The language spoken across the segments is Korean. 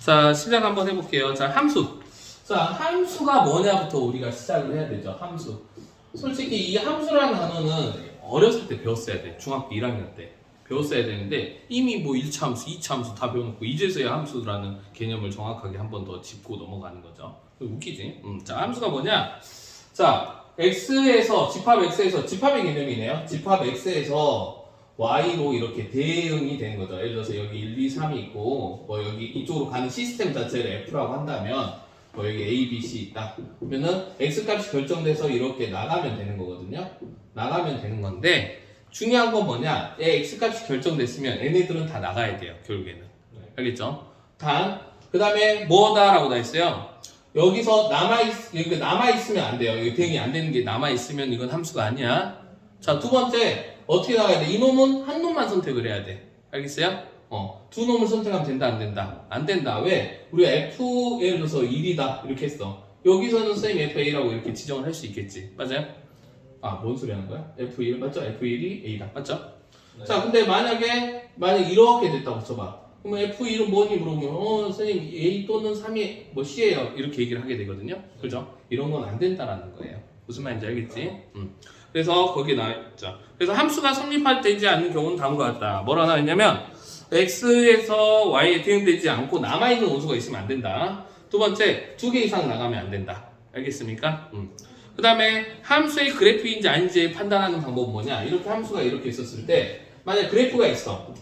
자, 시작 한번 해볼게요. 자, 함수. 자, 함수가 뭐냐부터 우리가 시작을 해야 되죠. 함수. 솔직히 이 함수라는 단어는 어렸을 때 배웠어야 돼. 중학교 1학년 때. 배웠어야 되는데 이미 뭐 1차 함수, 2차 함수 다 배워놓고 이제서야 함수라는 개념을 정확하게 한 번 더 짚고 넘어가는 거죠. 웃기지? 자, 함수가 뭐냐? 자, x에서 집합 x에서 집합의 개념이네요. 집합 x에서 y로 이렇게 대응이 되는 거죠. 예를 들어서 여기 1, 2, 3이 있고 뭐 여기 이쪽으로 가는 시스템 자체를 f라고 한다면 뭐 여기 a, b, c 있다. 그러면은 x 값이 결정돼서 이렇게 나가면 되는 거거든요. 나가면 되는 건데 중요한 건 뭐냐? x 값이 결정됐으면 얘네들은 다 나가야 돼요. 결국에는. 알겠죠? 단, 그 다음에 뭐다라고 다 했어요? 여기서 남아있으면 안 돼요. 이거 대응이 안 되는 게 남아있으면 이건 함수가 아니야. 자, 두 번째, 어떻게 나가야 돼? 이놈은 한 놈만 선택을 해야 돼. 알겠어요? 두 놈을 선택하면 된다, 안 된다? 안 된다. 왜? 우리가 f, 예를 들어서 1이다. 이렇게 했어. 여기서는 선생님 fa라고 이렇게 지정을 할 수 있겠지. 맞아요? 아, 뭔 소리 하는 거야? F1 맞죠? F1이 A다. 맞죠? 네. 자, 근데 만약에 이렇게 됐다고 쳐봐. 그러면 F1은 뭐니 물어보면 선생님 A 또는 3이 뭐 C예요. 이렇게 얘기를 하게 되거든요. 그죠? 이런 건 안 된다라는 거예요. 무슨 말인지 알겠지? 그래서 거기에 나와있죠. 그래서 함수가 성립되지 않는 경우는 다음과 같다. 뭐라 나와있냐면 X에서 Y에 대응되지 않고 남아있는 원수가 있으면 안 된다. 두 번째, 2개 이상 나가면 안 된다. 알겠습니까? 그 다음에 함수의 그래프인지 아닌지 판단하는 방법은 뭐냐? 이렇게 함수가 이렇게 있었을 때 만약 그래프가 있어.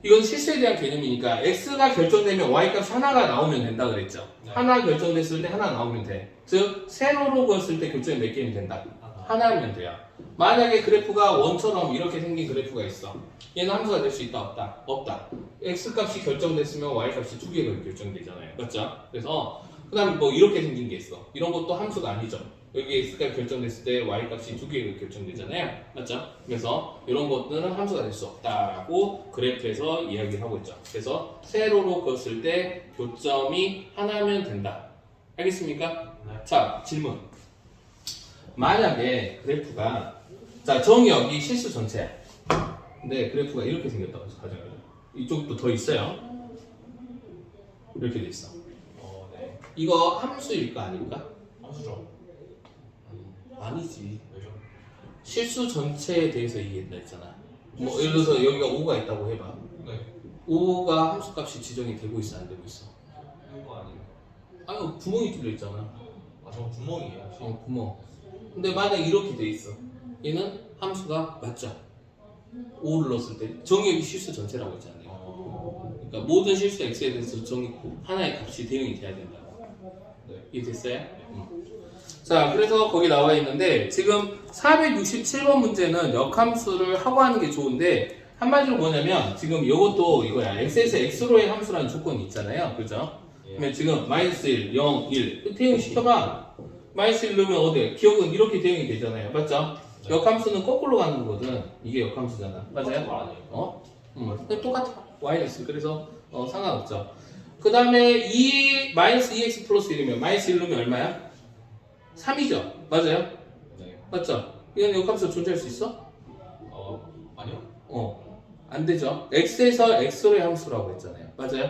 이건 실수에 대한 개념이니까 x가 결정되면 y 값이 하나가 나오면 된다 그랬죠. 네. 하나 결정됐을 때 하나 나오면 돼. 즉 세로로 그었을 때 결정이 몇 개면 된다. 하나면 돼요. 만약에 그래프가 원처럼 이렇게 생긴 그래프가 있어. 얘는 함수가 될 수 있다 없다? 없다. x 값이 결정됐으면 y 값이 두 개가 결정되잖아요. 맞죠? 그래서 그 다음에 뭐 이렇게 생긴 게 있어. 이런 것도 함수가 아니죠. 여기 x가 결정됐을 때 y값이 두 개가 결정되잖아요. 맞죠? 그래서 이런 것들은 함수가 될 수 없다라고 그래프에서 이야기를 하고 있죠. 그래서 세로로 그었을 때 교점이 하나면 된다. 알겠습니까? 네. 자, 질문. 만약에 그래프가 자, 정의역이 실수 전체야. 근데 그래프가 이렇게 생겼다고 해서 가정해요. 이쪽도 더 있어요. 이렇게 돼 있어. 네. 이거 함수일까 아닐까? 함수죠. 아니지. 왜죠? 실수 전체에 대해서 얘기했다 했잖아. 뭐 예를 들어서 여기가 5가 있다고 해봐. 네. 5가 함수값이 지정이 되고 있어 안 되고 있어? 이거 아니에요. 아니 구멍이 뚫려 있잖아. 아, 저 구멍이에요. 구멍. 근데 만약 이렇게 돼 있어. 얘는 함수가 맞죠? 5를 넣었을 때 정의역이 실수 전체라고 했잖아요. 그러니까 모든 실수 x에 대해서 하나의 값이 대응이 돼야 된다고. 네. 이해됐어요? 자, 그래서 거기 나와 있는데 지금 467번 문제는 역함수를 하고 하는 게 좋은데 한마디로 뭐냐면 지금 이것도 이거야. x에서 x로의 함수라는 조건이 있잖아요. 그죠? 그러면 지금 -1, 0, 1 대응 시켜봐. -1 넣으면 어때? 기억은 이렇게 대응이 되잖아요. 맞죠? 네. 역함수는 거꾸로 가는 거거든. 이게 역함수잖아. 맞아요? 근데 똑같아. y-. 그래서 상관없죠. 그 다음에 -2x 플러스 1이면 -1 넣으면 얼마야? 3이죠. 맞아요? 네. 맞죠? 이건 역함수 존재할 수 있어? 아니요. 안 되죠. x에서 x로의 함수라고 했잖아요. 맞아요?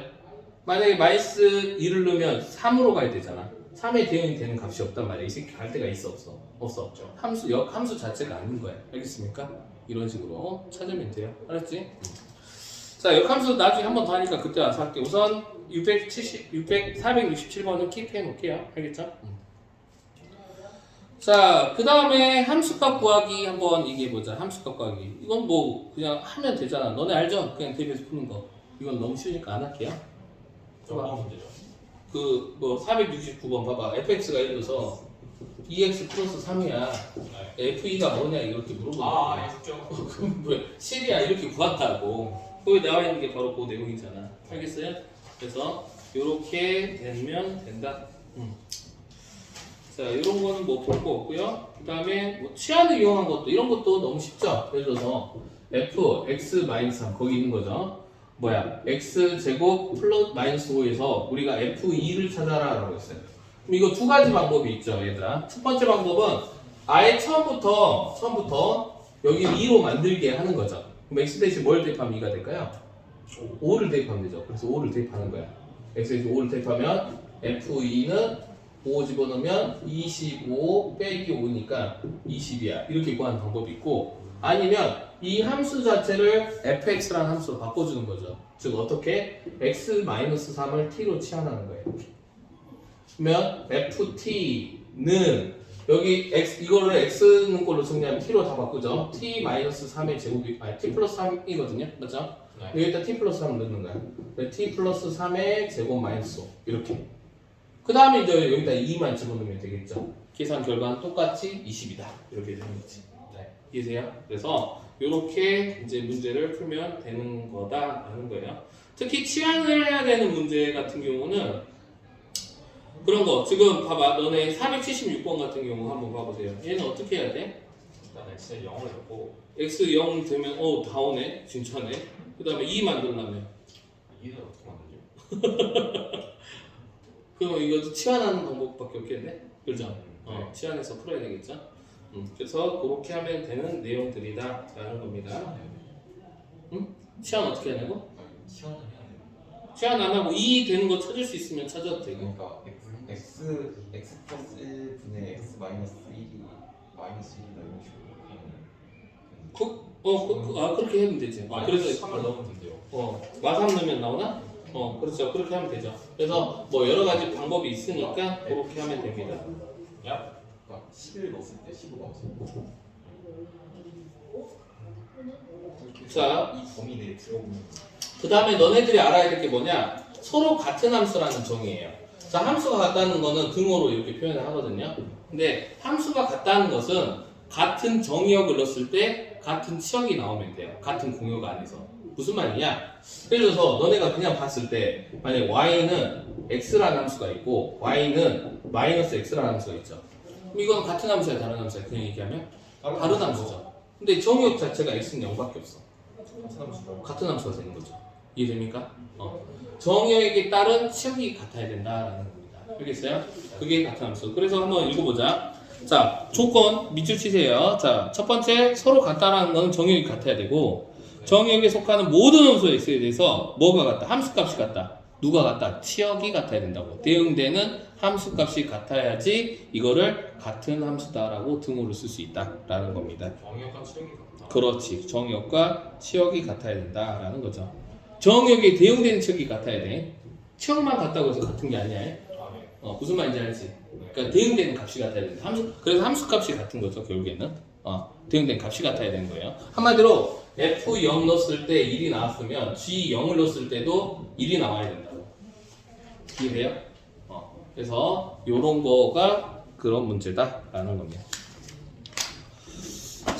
만약에 -1을 넣으면 3으로 가야 되잖아. 3에 대응이 되는 값이 없단 말이야. 이 새끼 갈 데가 있어 없어? 없어. 역함수 자체가 아닌 거야. 알겠습니까? 이런 식으로 찾으면 돼요. 알았지? 자, 역함수 나중에 한 번 더 하니까 그때 와서 할게. 우선 467번은 킵해 놓을게요. 알겠죠? 자, 그 다음에 함수값 구하기 한번 얘기해보자. 함수값 구하기. 이건 뭐 그냥 하면 되잖아. 너네 알죠? 그냥 대비해서 푸는 거. 이건 너무 쉬우니까 안 할게요. 저거 문제죠. 그 뭐 469번 봐봐. fx가 예를 들어서 2x 플러스 3이야. 네. f2가 뭐냐 이렇게 물어보는 아, 거야. 쉽죠. 그럼 왜 7이야 이렇게 구한다고. 거기 나와 있는 게 바로 그 내용이잖아. 알겠어요? 그래서 이렇게 되면 된다. 자, 이런 거는 뭐 볼 거 없고요. 그 다음에 뭐 치환을 이용한 것도 이런 것도 너무 쉽죠. 예를 들어서 f x-3 거기 있는 거죠. 뭐야? x 제곱 플러스 -5에서 우리가 f2를 찾아라라고 했어요. 그럼 이거 두 가지 방법이 있죠, 얘들아. 첫 번째 방법은 아예 처음부터 여기를 2로 만들게 하는 거죠. 그럼 x 대신 뭘 대입하면 2가 될까요? 5를 대입하면 되죠. 그래서 5를 대입하는 거야. x에서 5를 대입하면 f2는 5 집어넣으면 25 빼기 5니까 20이야. 이렇게 구하는 방법이 있고, 아니면 이 함수 자체를 fx라는 함수로 바꿔주는 거죠. 즉 어떻게? x-3을 t로 치환하는 거예요. 그러면 ft는 여기 x 이거를 x는 걸로 정리하면 t로 다 바꾸죠. t-3의 제곱이 아니 t 플러스 3이거든요. 맞죠? 네. 여기다 t 플러스 3을 넣는 거야. t 플러스 3의 제곱 마이너스 5 이렇게. 그 다음에 이제 여기다 2만 집어넣으면 되겠죠. 계산 결과는 똑같이 20이다. 이렇게 되는 거지. 네. 이해세요? 그래서 이렇게 이제 문제를 풀면 되는 거다라는 거예요. 특히 치환을 해야 되는 문제 같은 경우는 그런 거. 지금 봐봐. 너네 476번 같은 경우 한번 봐보세요. 얘는 어떻게 해야 돼? 일단 x에 0을 넣고 x 0 되면 다 오네. 진짜네. 그 다음에 2 만들려면 2는 어떻게 만들죠? 그럼 이것도 치환하는 방법밖에 없겠네? 그죠? 네. 치환해서 풀어야 되겠죠? 그래서 그렇게 하면 되는 내용들이다 라는 겁니다. 치환 어떻게 하냐고? 시연을 해야 돼요. 치환 안 하고 2 되는 거 찾을 수 있으면 찾아도 되고. 그러니까 x 플러스 1분의 x 마이너스 1이 마이너스 1이다 이런 식으로 하면 그렇게 하면 되지. 그래서 3을 넣으면 된대요. 마삼 넣으면 나오나? 그렇죠. 그렇게 하면 되죠. 그래서 뭐 여러 가지 방법이 있으니까 그렇게 하면 됩니다. 야. 그러니까 10을 넣었을 때 15가 없어요. 자. 이 범위 내에 들어오는 그 다음에 너네들이 알아야 될 게 뭐냐? 서로 같은 함수라는 정의예요. 자, 함수가 같다는 거는 등호로 이렇게 표현을 하거든요. 근데 함수가 같다는 것은 같은 정의역을 넣었을 때 같은 치역이 나오면 돼요. 같은 공역 안에서. 무슨 말이냐? 예를 들어서 너네가 그냥 봤을 때 만약에 y는 x라는 함수가 있고 y는 마이너스 x라는 함수가 있죠. 그럼 이건 같은 함수야, 다른 함수야? 그냥 얘기하면 다른 함수죠. 근데 정의역 자체가 x는 0밖에 없어. 같은 함수죠. 같은 함수가 되는 거죠. 이해됩니까? 정의역에 따른 치역이 같아야 된다라는 겁니다. 알겠어요? 그게 같은 함수. 그래서 한번 읽어보자. 자, 조건 밑줄 치세요. 자, 첫 번째 서로 같다라는 건 정의역이 같아야 되고 정의역에 속하는 모든 함수 x에 대해서 뭐가 같다? 함수값이 같다. 누가 같다? 치역이 같아야 된다고. 대응되는 함수값이 같아야지 이거를 같은 함수다라고 등호를 쓸 수 있다라는 겁니다. 정의역과 치역이 같다. 그렇지. 정의역과 치역이 같아야 된다라는 거죠. 정의역에 대응되는 치역이 같아야 돼. 치역만 같다고 해서 같은 게 아니야. 아, 네. 무슨 말인지 알지? 그러니까 대응되는 값이 같아야 된다. 그래서 함수값이 같은 거죠. 결국에는 대응되는 값이 같아야 되는 거예요. 한마디로 F0 넣었을 때 1이 나왔으면 G0을 넣었을 때도 1이 나와야 된다고. 이해돼요? 그래서 요런 거가 그런 문제다라는 겁니다.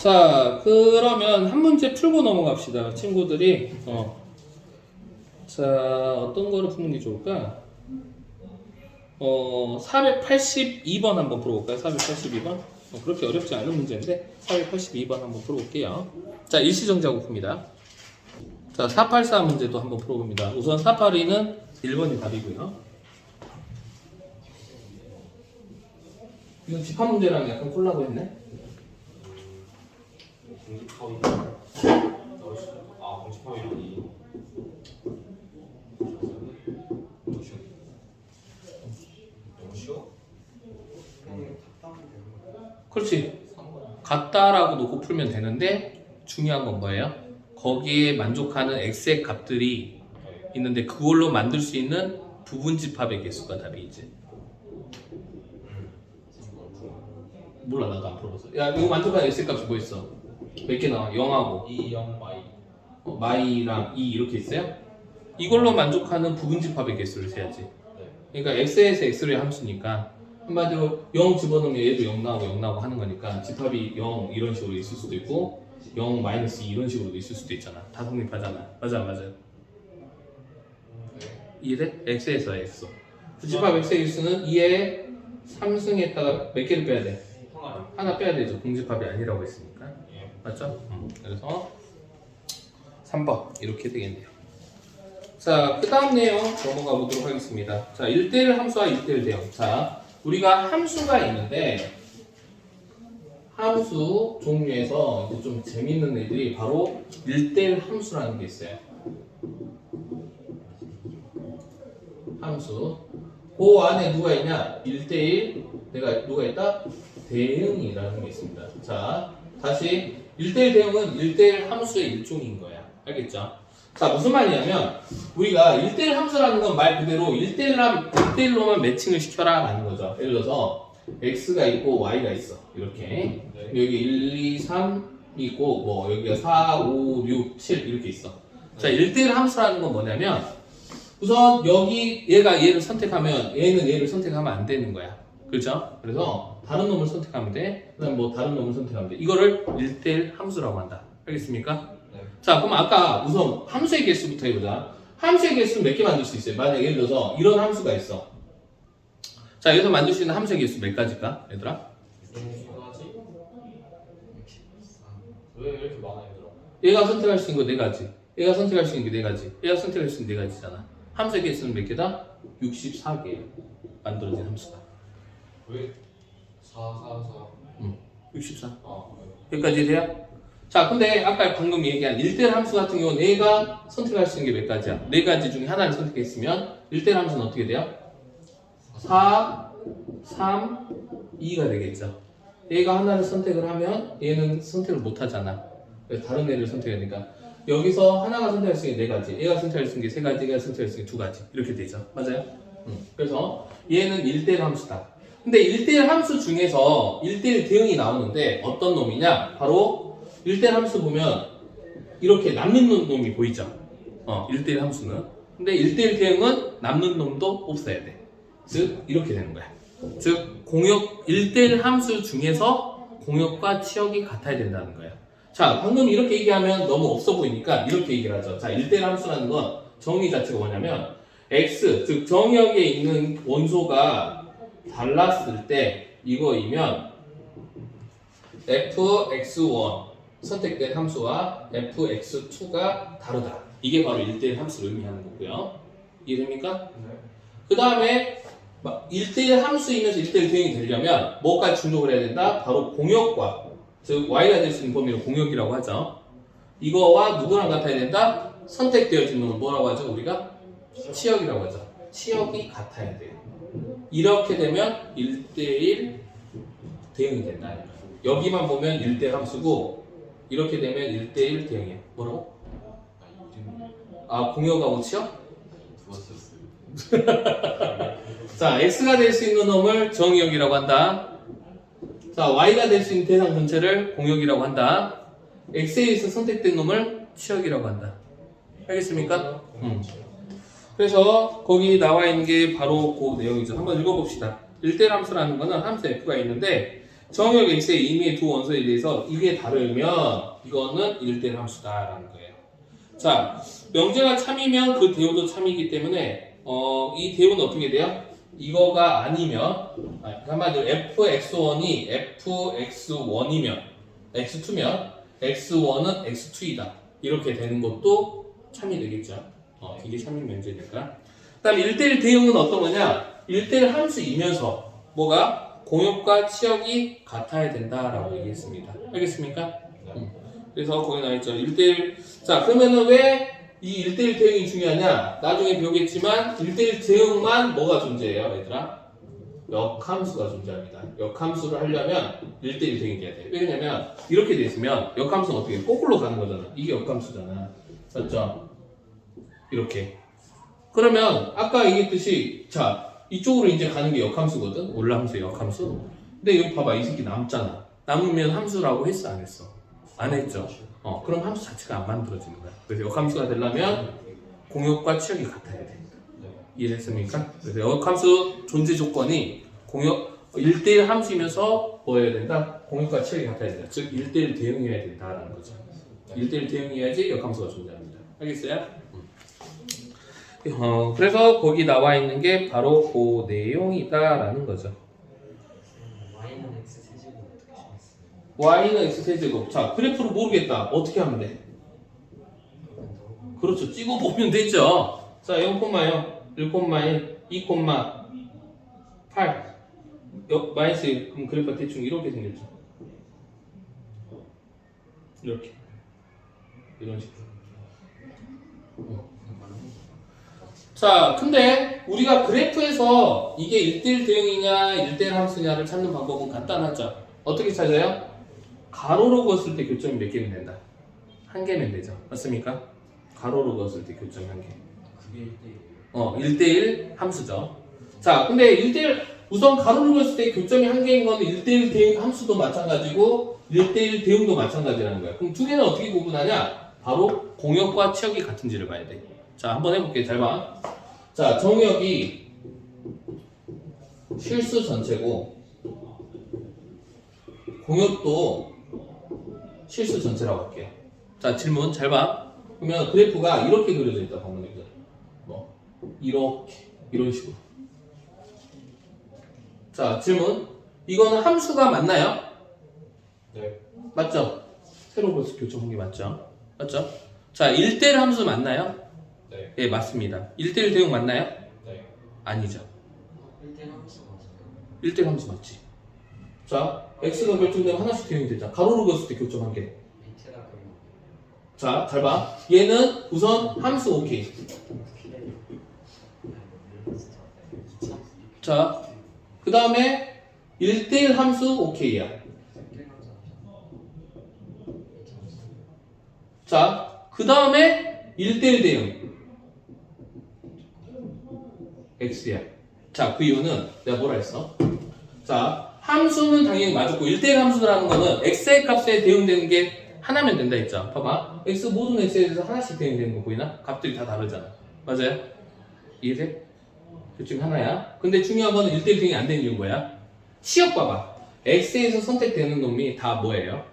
자, 그러면 한 문제 풀고 넘어갑시다. 친구들이 자, 어떤 거를 푸는 게 좋을까? 482번 한번 풀어볼까요? 482번? 그렇게 어렵지 않은 문제인데 482번 한번 풀어볼게요. 자, 일시정지하고 풉니다. 자, 484 문제도 한번 풀어봅니다. 우선 482는 1번이 답이고요. 이건 집합 문제랑 약간 콜라보 했네? 공집합이 공집합이 너무 쉬워? 그렇지. 같다라고 놓고 풀면 되는데 중요한 건 뭐예요? 거기에 만족하는 x의 값들이 있는데 그걸로 만들 수 있는 부분집합의 개수가 답이지. 몰라, 나도 안 풀어봤어. 야, 이거 만족하는 x의 값이 뭐 있어? 몇 개 나와? 0하고 2, 0, y. 마이랑 2 이렇게 있어요? 이걸로 만족하는 부분집합의 개수를 세야지. 네. 그러니까 x에서 x를 함수니까 한마디로 0 집어넣으면 얘도 0 나오고 0 나오고 하는 거니까 집합이 0 이런 식으로 있을 수도 있고 0 마이너스 2 이런 식으로도 있을 수도 있잖아. 다 성립하잖아. 맞아, 맞아요. 네. 이해돼? x에서 x. 집합 x의 일수는 2의 3승에다가 몇 개를 빼야 돼? 하나. 하나 빼야 되죠. 공집합이 아니라고 했으니까. 예. 맞죠? 그래서 3번 이렇게 되겠네요. 자, 그 다음 내용 넘어가 보도록 하겠습니다. 자, 1대1 함수와 1대1 대응. 자, 우리가 함수가 있는데 함수 종류에서 이제 좀 재밌는 애들이 바로 1대1 함수라는 게 있어요. 함수. 그 안에 누가 있냐? 1대1 내가 누가 있다? 대응이라는 게 있습니다. 자, 다시 1대1 대응은 1대1 함수의 일종인 거야. 알겠죠? 자, 무슨 말이냐면 우리가 1대1 함수라는 건 말 그대로 1대1로만 매칭을 시켜라 라는 거죠. 예를 들어서 x가 있고 y가 있어. 이렇게. 여기 1, 2, 3 있고 뭐 여기가 4, 5, 6, 7 이렇게 있어. 자, 1대1 함수라는 건 뭐냐면 우선 여기 얘가 얘를 선택하면 얘는 얘를 선택하면 안 되는 거야. 그렇죠? 그래서 다른 놈을 선택하면 돼. 그다음 뭐 다른 놈을 선택하면 돼. 이거를 1대1 함수라고 한다. 알겠습니까? 네. 자, 그럼 아까 우선 함수의 개수부터 해보자. 함수의 개수는 몇 개 만들 수 있어요? 만약 예를 들어서 이런 함수가 있어. 자, 여기서 만들 수 있는 함수의 개수 몇 가지일까? 얘들아? 왜 이렇게 많아 얘들아? 얘가 선택할 수 있는 거 네 가지. 얘가 선택할 수 있는 게 네 가지. 얘가 선택할 수 있는 네 가지잖아. 함수의 개수는 몇 개다? 64개 만들어진 함수가. 왜? 4, 4, 4. 64. 아, 여기까지 돼요? 자, 근데 아까 방금 얘기한 1대1 함수 같은 경우는 얘가 선택할 수 있는 게 몇 가지야? 네 가지 중에 하나를 선택했으면 1대1 함수는 어떻게 돼요? 4, 3, 2가 되겠죠. 얘가 하나를 선택을 하면 얘는 선택을 못 하잖아. 그래서 다른 애를 선택해야 되니까 여기서 하나가 선택할 수 있는 네 가지, 얘가 선택할 수 있는 게 세 가지, 얘가 선택할 수 있는 게 두 가지 이렇게 되죠. 맞아요? 그래서 얘는 1대1 함수다. 근데 1대1 함수 중에서 1대1 대응이 나오는데 어떤 놈이냐? 바로 1대1 함수 보면 이렇게 남는 놈이 보이죠? 1대1 함수는. 근데 1대1 대응은 남는 놈도 없어야 돼. 즉 이렇게 되는 거야. 즉 공역 1대1 함수 중에서 공역과 치역이 같아야 된다는 거야. 자, 방금 이렇게 얘기하면 너무 없어 보이니까 이렇게 얘기를 하죠. 자, 1대1 함수라는 건 정의 자체가 뭐냐면 x, 즉 정역에 있는 원소가 달랐을 때 이거이면 fx1 선택된 함수와 fx2가 다르다. 이게 바로 1대1 함수를 의미하는 거고요. 이해됩니까? 네. 그 다음에 1대1 함수이면서 1대1 대응이 되려면 뭐까지 충족을 해야 된다? 바로 공역과, 즉 y가 될 수 있는 범위를 공역이라고 하죠. 이거와 누구랑 같아야 된다? 선택되어진 놈은 뭐라고 하죠? 우리가 치역이라고 하죠. 치역이 같아야 돼요. 이렇게 되면 1대1 대응이 된다. 여기만 보면 1대1 함수고 이렇게 되면 1대1 대응이에요. 뭐라고? 아, 공역하고 치역? 자, x가 될 수 있는 놈을 정역이라고 한다. 자, y가 될 수 있는 대상 전체를 공역이라고 한다. x에 의해서 선택된 놈을 치역이라고 한다. 알겠습니까? 그래서 거기 나와 있는 게 바로 그 내용이죠. 한번 읽어봅시다. 1대1 함수라는 거는 함수 f가 있는데 정역 x의 임의의 두 원소에 대해서 이게 다르면 이거는 1대1 함수다라는 거예요. 자, 명제가 참이면 그 대우도 참이기 때문에 이 대우는 어떻게 돼요? 이거가 아니면 한마디로 fx1이 fx1이면 x2면 x1은 x2이다. 이렇게 되는 것도 참이 되겠죠. 이게 참이 면제니까. 그 다음 1대1 대응은 어떤 거냐? 1대1 함수이면서 뭐가? 공역과 치역이 같아야 된다라고 얘기했습니다. 알겠습니까? 그래서 거기 나와있죠. 1대1. 자, 그러면은 왜 이 1대1 대응이 중요하냐? 나중에 배우겠지만 1대1 대응만 뭐가 존재해요, 얘들아? 역함수가 존재합니다. 역함수를 하려면 1대1 대응이 돼야 돼. 왜냐면 이렇게 돼 있으면 역함수는 어떻게 해? 거꾸로 가는 거잖아. 이게 역함수잖아. 맞죠? 이렇게. 그러면 아까 얘기했듯이 자, 이쪽으로 이제 가는 게 역함수거든? 올라함수의 역함수. 근데 여기 봐봐. 이 새끼 남잖아. 남으면 함수라고 했어, 안 했어? 안 했죠. 그럼 함수 자체가 안 만들어지는 거야. 그래서 역함수가 되려면 공역과 치역이 같아야 돼. 이해됐습니까? 그래서 역함수 존재 조건이 공역 1대1 함수이면서 뭐 해야 된다? 공역과 치역이 같아야 된다. 즉 1대1 대응해야 된다라는 거죠. 1대1 대응해야지 역함수가 존재합니다. 알겠어요? 그래서 거기 나와 있는 게 바로 그 내용이다라는 거죠. y는 x 세제곱 어떻게 심었어요? y는 x 세제곱. 자, 그래프를 모르겠다. 어떻게 하면 돼? 그렇죠. 찍어보면 되죠. 자, 0,0, 1,1, 2,8 마이너스 1. 그럼 그래프가 대충 이렇게 생겼죠. 이렇게. 이런 식으로. 자, 근데 우리가 그래프에서 이게 1대1 대응이냐 1대1 함수냐를 찾는 방법은 간단하죠. 어떻게 찾아요? 가로로 그었을 때 교점이 몇 개면 된다? 한 개면 되죠. 맞습니까? 가로로 그었을 때 교점이 한 개. 그게 1대1. 1대1 함수죠. 자, 근데 1대1 우선 가로로 그었을 때 교점이 한 개인 거는 1대1 대응 함수도 마찬가지고 1대1 대응도 마찬가지라는 거야. 그럼 두 개는 어떻게 구분하냐? 바로 공역과 치역이 같은지를 봐야 돼. 자, 한번 해볼게. 잘 봐. 자, 정역이 실수 전체고 공역도 실수 전체라고 할게요. 자, 질문 잘 봐. 그러면 그래프가 이렇게 그려져 있다. 방금 얘기죠. 뭐 이렇게 이런 식으로. 자, 질문. 이거는 함수가 맞나요? 네. 맞죠? 새로 벌써 교점한 게 맞죠? 맞죠? 자, 1대1 함수 맞나요? 네. 네, 맞습니다. 1대1 대응 맞나요? 네. 아니죠. 1대 함수 맞아요. 1대1 함수 맞지? 자, x가 결정되면 하나씩 대응이 되잖아. 가로로 그었을 때 교점 한 개. 밑에다 그리고 자, 잘 봐. 얘는 우선 함수 오케이. 자, 그 다음에 1대1 함수 오케이야. 자, 그 다음에 1대1 대응 x야. 자, 그 이유는 내가 뭐라 했어? 자, 함수는 당연히 맞았고 1대1 함수라는 거는 x의 값에 대응되는 게 하나면 된다 했죠. 봐봐. x 모든 x에 대해서 하나씩 대응되는 거 보이나? 값들이 다 다르잖아. 맞아요? 이해돼? 둘 중에 하나야. 근데 중요한 거는 1대1 대응이 안 되는 이유는 뭐야? 치역 봐봐. x에서 선택되는 놈이 다 뭐예요?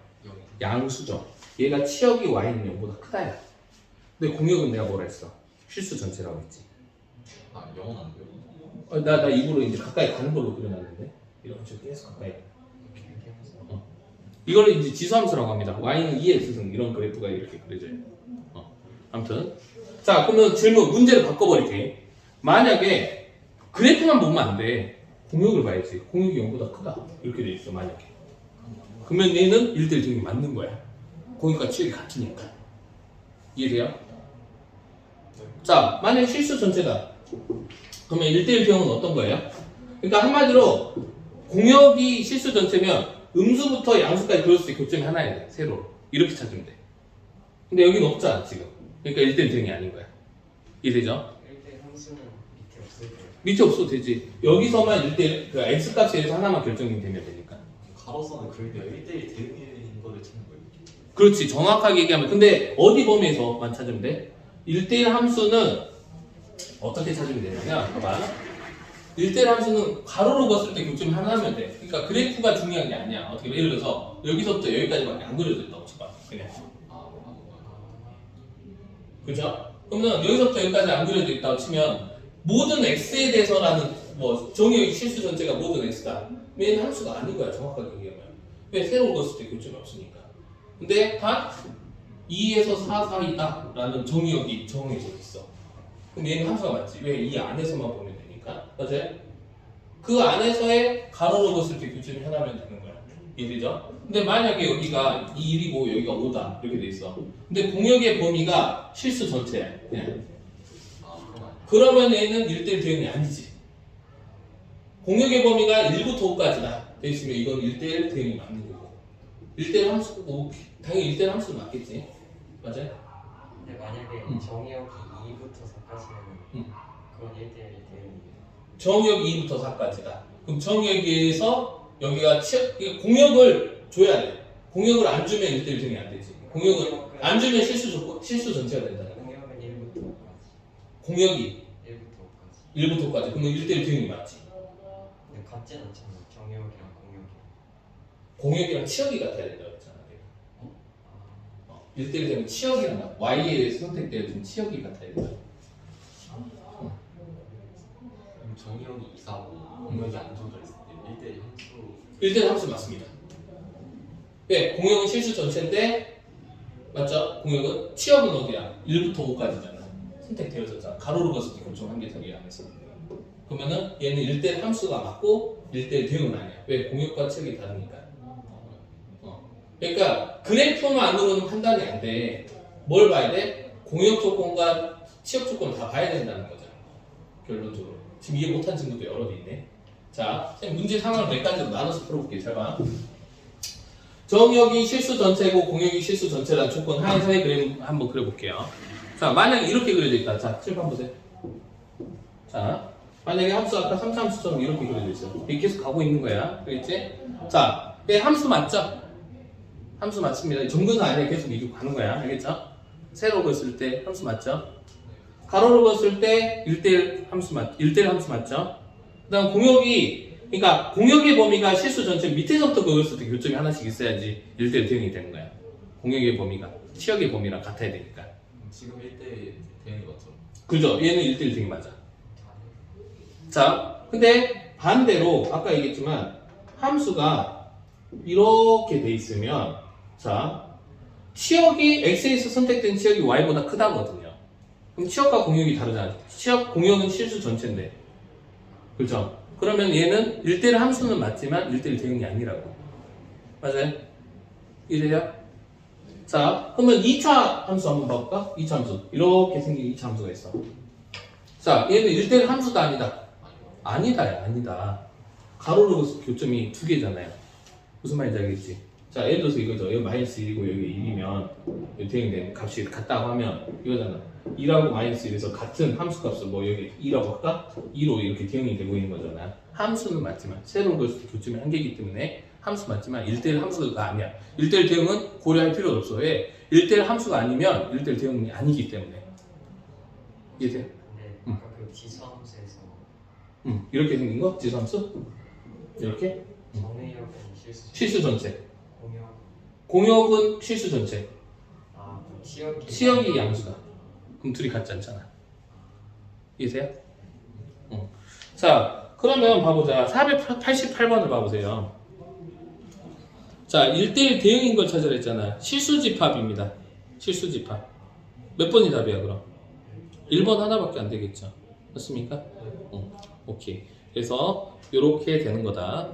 양수죠. 얘가 치역이 y는 0보다 크다야. 근데 공역은 내가 뭐라 했어? 실수 전체라고 했지. 아, 0은 안 돼요? 나 입으로 이제 가까이 가는 걸로 그려놨는데 이렇게 저렇게 해서 가까이. 이거를 이제 지수함수라고 합니다. y는 2x승 이런 그래프가 이렇게 그려져요. 아무튼 자, 그러면 질문 문제를 바꿔버릴게. 만약에 그래프만 보면 안 돼. 공역을 봐야지. 공역이 0보다 크다. 이렇게 돼 있어 만약에. 그러면 얘는 1대1 대응이 맞는 거야. 공역과 치역이 같으니까. 이해돼요? 자, 만약에 실수 전체다. 그러면 1대1 대응은 어떤 거예요? 그러니까 한마디로 공역이 실수 전체면 음수부터 양수까지 그렸을 때 교점이 하나야 돼. 세로로. 이렇게 찾으면 돼. 근데 여기는 없잖아 지금. 그러니까 1대1 대응이 아닌 거야. 이해되죠? 1대 함수는 밑에 없을 거예요. 밑에 없어도 되지. 여기서만 1대1 그 x값에 대해서 하나만 결정이 되면 되니까. 가로선은 그러니까 1대1 대응인 거를 찾는 거예요. 그렇지. 정확하게 얘기하면. 근데 어디 범위에서만 찾으면 돼? 1대1 함수는 어떻게 찾으면 되냐면 봐봐. 1대1 함수는 가로로 그었을 때 교점이 하나면 돼. 그러니까 그래프가 중요한 게 아니야. 어떻게 예를 들어서 여기서부터 여기까지밖에 안 그려져 있다고 쳐봐. 그냥. 그죠? 그러면 여기서부터 여기까지 안 그려져 있다고 치면 모든 x에 대해서라는 뭐 정의의 실수 전체가 모든 x다. 얘는 함수가 아닌 거야. 정확하게 얘기하면. 왜 세로 그었을 때 교점이 없으니까. 근데 다 2에서 4 사이다 라는 정의역이 정해져 있어. 그럼 얘는 함수가 맞지. 왜? 이 안에서만 보면 되니까. 맞아요? 그 안에서의 가로로 그었을 때 교점이 하나면 되는 거야. 이해되죠? 근데 만약에 여기가 1이고 여기가 5다 이렇게 돼 있어. 근데 공역의 범위가 실수 전체야. 그냥. 그러면 얘는 1대1 대응이 아니지. 공역의 범위가 1부터 5까지다 돼 있으면 이건 1대1 대응이 맞는 거고. 1대1 함수고 당연히 1대1 함수는 맞겠지. 맞아요? 근데 만약에 정의역이 2부터 4까지는 그건 1대1 대응이에요. 정역 2부터 4까지다. 그럼 정역에서 여기가 이게 공역을 줘야 돼. 공역을 안 주면 1대1 대응이 안 되지. 공역을 안 주면 실수 전체가 된다는 거야. 공역은 1부터 5까지. 공역이 1부터 5까지. 1부터 5까지. 그러면 1대1 대응이 맞지. 근데 같진 않잖아요. 정의역이랑 공역이. 공역이랑 치역이 같아야 된다고 했잖아. 내가. 1대1 대응은 치역이랑 y에 대해서 선택되어진 치역이 같아야 된다. 그럼 정의역이 2, 4고 공역이 안 조져 있을 때 1대1 함수 1대1 함수 맞습니다. 왜? 공역은 실수 전체인데 맞죠? 공역은 치역은 어디야? 1부터 5까지잖아. 선택되어졌잖아. 가로로 갔을 때 교점 한 개 자리 안에서. 그러면은 얘는 1대1 함수가 맞고 1대1 대응은 아니야. 왜? 공역과 치역이 다르니까. 그러니까 그래프만으로는 판단이 안 돼. 뭘 봐야 돼? 공역 조건과 치역 조건 다 봐야 된다는 거죠. 결론적으로. 지금 이해 못한 친구도 여러 개 있네. 자, 선생님 문제 상황을 몇 가지로 나눠서 풀어볼게요. 잘 봐. 정역이 실수 전체고 공역이 실수 전체라는 조건 하에서의 그림 한번 그려볼게요. 자, 만약에 이렇게 그려져 있다. 자, 칠판 보세요. 자, 만약에 함수 아까 3차함수처럼 이렇게 그려져 있어. 이렇게 계속 가고 있는 거야. 그랬지? 자, 얘 함수 맞죠? 함수 맞습니다. 정근사 아니라 계속 이렇게 가는 거야. 알겠죠? 세로 그었을 때 함수 맞죠? 가로로 그었을 때 1대1 함수 맞죠? 그 다음 공역이, 그러니까 공역의 범위가 실수 전체 밑에서부터 그었을 때 교점이 하나씩 있어야지 1대1 대응이 되는 거야. 공역의 범위가 치역의 범위랑 같아야 되니까. 지금 1대 대응이 맞죠? 그죠? 얘는 1대1 대응이 맞아. 자, 근데 반대로 아까 얘기했지만 함수가 이렇게 돼 있으면 자, 치역이 x에서 선택된 치역이 y보다 크다거든요. 그럼 치역과 공역이 다르잖아. 치역, 공역은 실수 전체인데. 그렇죠? 그러면 얘는 1대1 함수는 맞지만 1대1 대응이 아니라고. 맞아요? 이래요? 자, 그러면 2차 함수 한번 봐볼까? 2차 함수. 이렇게 생긴 2차 함수가 있어. 자, 얘는 1대1 함수도 아니다. 아니다야, 아니다. 가로로 교점이 두 개잖아요. 무슨 말인지 알겠지? 자, 예를 들어서 이거죠. 여기 마이너스 1이고 여기 1이면 대응된 값이 같다고 하면 이거잖아. 2라고 마이너스 1에서 같은 함수 값을 뭐 여기 2라고 할까? 2로 이렇게 대응이 되고 있는 거잖아. 함수는 맞지만 세로로 교점이 한 개이기 때문에 함수 맞지만 1대1 함수가 아니야. 1대1 대응은 고려할 필요가 없어. 왜? 1대1 함수가 아니면 1대1 대응이 아니기 때문에. 이해돼요? 근데 아까 그 지수함수에서 이렇게 생긴 거? 지수함수? 이렇게? 정의역은 실수 전체. 공역 공역은 실수 전체. 그럼 치역이 양수다. 그럼 둘이 같지 않잖아. 이해돼요? 자, 그러면 봐보자. 488번을 봐보세요. 자, 1대1 대응인 걸 찾으라 했잖아. 실수집합입니다. 실수집합. 몇 번이 답이야, 그럼? 1번 하나밖에 안 되겠죠. 맞습니까? 오케이. 그래서 이렇게 되는 거다.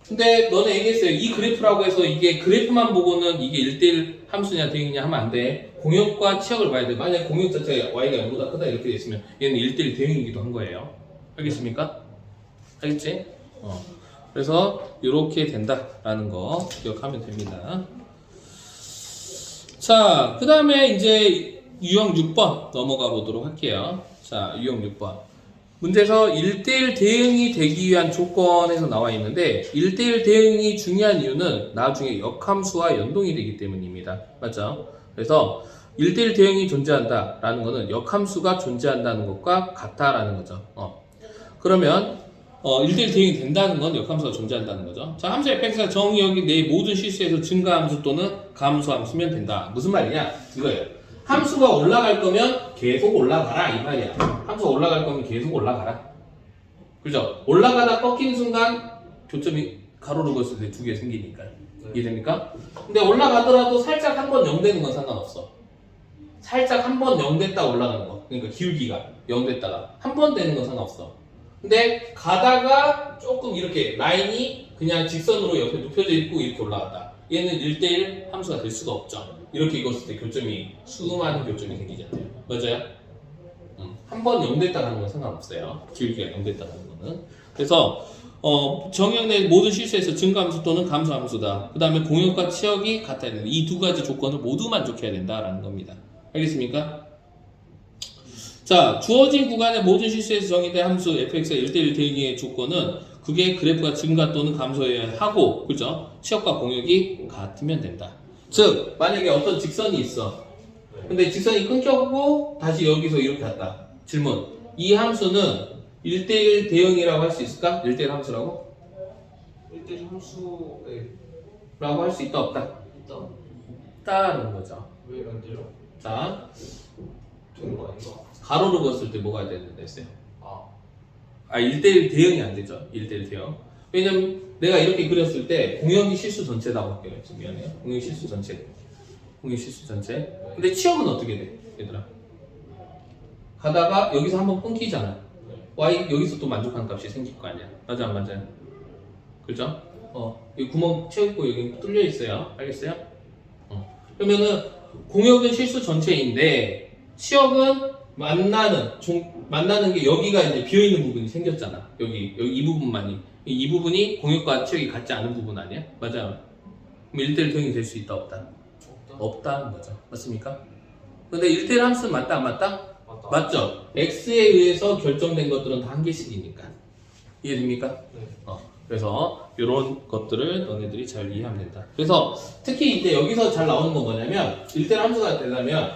근데 너네 얘기했어요. 이 그래프라고 해서 이게 그래프만 보고는 이게 1대1 함수냐 대응이냐 하면 안 돼. 공역과 치역을 봐야 돼. 만약 공역 자체가 y가 0보다 크다 이렇게 돼 있으면 얘는 1대1 대응이기도 한 거예요. 알겠습니까? 알겠지? 그래서 이렇게 된다라는 거 기억하면 됩니다. 자, 그 다음에 이제 유형 6번 넘어가 보도록 할게요. 자, 유형 6번. 문제에서 1대1 대응이 되기 위한 조건에서 나와 있는데 1대1 대응이 중요한 이유는 나중에 역함수와 연동이 되기 때문입니다. 맞죠? 그래서 1대1 대응이 존재한다라는 것은 역함수가 존재한다는 것과 같다라는 거죠. 그러면 1대1 대응이 된다는 건 역함수가 존재한다는 거죠. 자, 함수 fx가 정의역이 내 모든 실수에서 증가함수 또는 감소함수면 된다. 무슨 말이냐? 이거예요. 함수가 올라갈 거면 계속 올라가라 이 말이야. 함수가 올라갈 거면 계속 올라가라. 그죠? 올라가다 꺾이는 순간 교점이 가로로 그었을 때 두 개 생기니까. 이해됩니까? 근데 올라가더라도 살짝 한 번 0 되는 건 상관없어. 살짝 한 번 0 됐다 올라가는 거. 그러니까 기울기가 0 됐다가 한 번 되는 건 상관없어. 근데 가다가 조금 이렇게 라인이 그냥 직선으로 옆에 눕혀져 있고 이렇게 올라갔다. 얘는 1대1 함수가 될 수가 없죠. 이렇게 읽었을 때 교점이 수많은 교점이 생기잖아요. 맞아요? 한 번 0 됐다 하는 건 상관없어요. 기울기가 0 됐다 하는 거는. 그래서 정역 내 모든 실수에서 증가함수 또는 감소함수다. 그 다음에 공역과 치역이 같아야 된다. 이 두 가지 조건을 모두 만족해야 된다라는 겁니다. 알겠습니까? 자, 주어진 구간의 모든 실수에서 정의된 함수 fx의 1대1 대응의 조건은 그게 그래프가 증가 또는 감소해야 하고, 그죠? 치역과 공역이 같으면 된다. 즉, 만약에 어떤 직선이 있어. 근데 직선이 끊겼고 다시 여기서 이렇게 갔다. 질문. 이 함수는 1대1 대응이라고 할 수 있을까? 1대1 함수라고? 1대1 함수에 라고 할 수 있다 없다? 있다는 거죠. 왜 안 되죠? 자, 되는 거 아닌가? 가로로 그었을 때 뭐가 되는데 했어요? 1대1 대응이 안 되죠. 1대1 대응. 왜냐면 내가 이렇게 그렸을 때 공역이 실수 전체라고 할게요. 미안해요. 공역 실수 전체. 공역 실수 전체. 근데 치역은 어떻게 돼? 얘들아. 가다가 여기서 한번 끊기잖아. y 여기서 또 만족하는 값이 생길 거 아니야. 맞아 안 맞아요? 그죠? 여기 구멍 채우고 여기 뚫려 있어요. 알겠어요? 그러면은 공역은 실수 전체인데 치역은 만나는 만나는 게 여기가 이제 비어있는 부분이 생겼잖아. 여기 이 부분만이. 이 부분이 공역과 치역이 같지 않은 부분 아니야? 맞아. 그럼 1대1 대응이 될 수 있다 없다? 없다는 거죠. 맞습니까? 근데 1대1 함수는 맞다 안 맞다? 맞다. 맞죠? x에 의해서 결정된 것들은 다 한 개씩이니까. 이해됩니까? 네. 그래서 이런 것들을 너네들이 잘 이해하면 된다. 그래서 특히 이제 여기서 잘 나오는 건 뭐냐면 1대1 함수가 되려면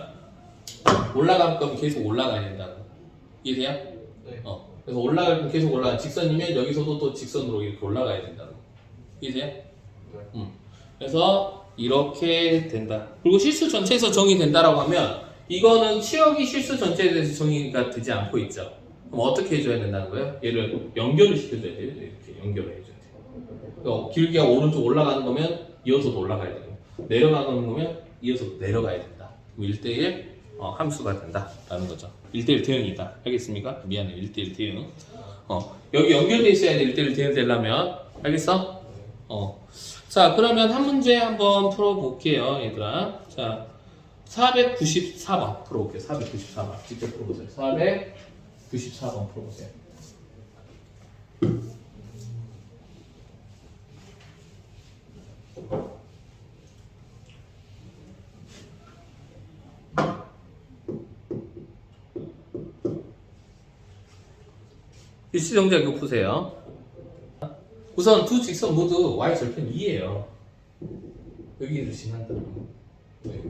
올라갈 거면 계속 올라가야 된다고. 이해돼요? 네. 그래서 올라갈 거면 계속 올라가. 직선이면 여기서도 또 직선으로 이렇게 올라가야 된다고. 이해돼요? 네. 그래서 이렇게 된다. 그리고 실수 전체에서 정의된다라고 하면 이거는 치역이 실수 전체에 대해서 정의가 되지 않고 있죠. 그럼 어떻게 해줘야 된다는 거예요? 얘를 연결을 시켜줘야 돼요. 이렇게 연결을 해줘야 돼요. 그러니까 길기가 오른쪽 올라가는 거면 이어서도 올라가야 되고 내려가는 거면 이어서도 내려가야 된다. 1대1 함수가 된다라는 거죠. 1대1 대응이다. 알겠습니까? 미안해요. 1대1 대응. 여기 연결돼 있어야 돼. 1대1 대응 되려면. 알겠어? 자, 그러면 한 문제 한번 풀어볼게요, 얘들아. 자, 494번 풀어볼게요. 494번. 직접 풀어보세요. 494번 풀어보세요. 일시정자 이거 보세요. 우선 두 직선 모두 y절편 2예요. 여기를 지난다. 네.